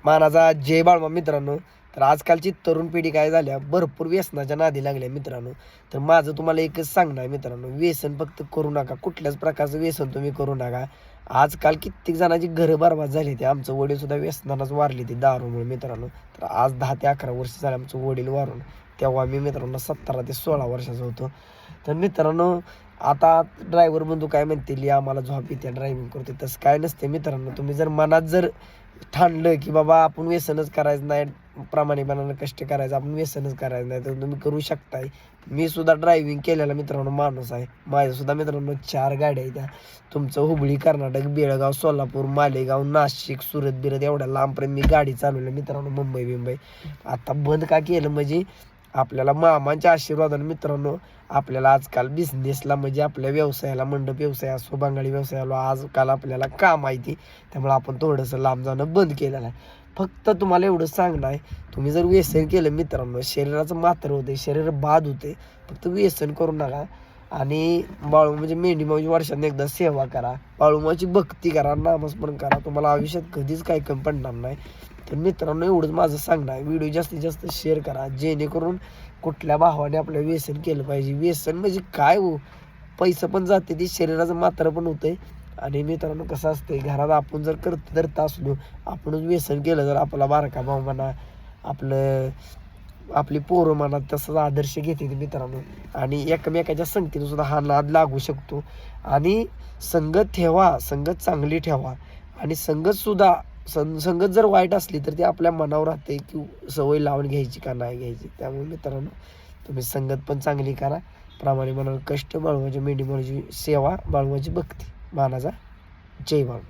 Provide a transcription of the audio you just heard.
मानाचा जय बाळमा मित्रांनो. तर आजकालची तरुण पिढी काय झाल्या भरपूर व्यसनाच्या नादी लागल्या मित्रांनो. तर माझं तुम्हाला एकच सांगणं आहे मित्रांनो, व्यसन फक्त करू नका, कुठल्याच प्रकारचं व्यसन तुम्ही करू नका. आजकाल कित्येक जणांची घरं बरबाद झाली. ते आमचं वडील सुद्धा व्यसनानंच वारली ती दारूमुळे मित्रांनो. तर आज 10 ते 11 वर्ष झाले आमचं वडील वारून. तेव्हा मी मित्रांनो 17 ते 16 वर्षाचा होतो. तर मित्रांनो आता ड्रायव्हर बंधू काय म्हणतील, आम्हाला झोप येते ड्रायव्हिंग करते, तसं काय नसते मित्रांनो. तुम्ही जर मनात जर ठाणलं की बाबा आपण व्यसनच करायचं नाही, प्रामाणिकपणानं कष्ट करायचं, आपण व्यसनच करायचं नाही, तर तुम्ही करू शकताय. मी सुद्धा ड्रायव्हिंग केलेला मित्रांनो माणूस आहे. माझ्यासुद्धा मित्रांनो 4 गाड्या आहेत. त्या तुमचं हुबळी, कर्नाटक, बेळगाव, सोलापूर, मालेगाव, नाशिक, सुरत बिरत एवढ्या लांबपर्यंत मी गाडी चालवली मित्रांनो. मुंबई बिंबई आता बंद का केलं म्हणजे आपल्याला मामांच्या आशीर्वादाने मित्रांनो आपल्याला आजकाल बिझनेसला म्हणजे आपल्या व्यवसायाला, मंडप व्यवसाय असो, बंगाली व्यवसायाला आजकाल आपल्याला काम आहे ती. त्यामुळे आपण थोडंसं लांब जाणं बंद केलेलं आहे. फक्त तुम्हाला एवढं सांगणं आहे, तुम्ही जर व्यसन केलं मित्रांनो शरीराचं मात्र होते, शरीर बाद होते. फक्त व्यसन करू नका. आणि बाळूमाची मेंढी माऊची वर्षात एकदा सेवा करा, बाळूमाची भक्ती करा, नामस्मरण करा. तुम्हाला आयुष्यात कधीच काही कमी पडणार नाही. तर मित्रांनो एवढंच माझं सांगणं आहे. व्हिडिओ जास्तीत जास्त शेअर करा, जेणेकरून कुठल्या भावाने आपलं व्यसन केलं पाहिजे. व्यसन म्हणजे काय हो, पैसे पण जाते, ती शरीराचं मात्र पण होतंय. आणि मित्रांनो कसं असतंय, घरात आपण जर करत असलो, आपणच व्यसन केलं, तर आपला बारका भाऊ म्हणा, आपली पोरं म्हणा तसंच आदर्श घेते ते मित्रांनो. आणि एकमेकाच्या संगतीनं सुद्धा हा नाद लागू शकतो. आणि संगत ठेवा, संगत चांगली ठेवा. आणि संगत जर वाईट असली तर ते आपल्या मनावर राहते की सवय लावून घ्यायची का नाही घ्यायची. त्यामुळे मित्रांनो तुम्ही संगत पण चांगली करा, प्रामाणिक मनावर कष्ट, बाळूमाची मेंढी माऊची सेवा, बाळूमाची भक्ती. मानाचा जय बाळू.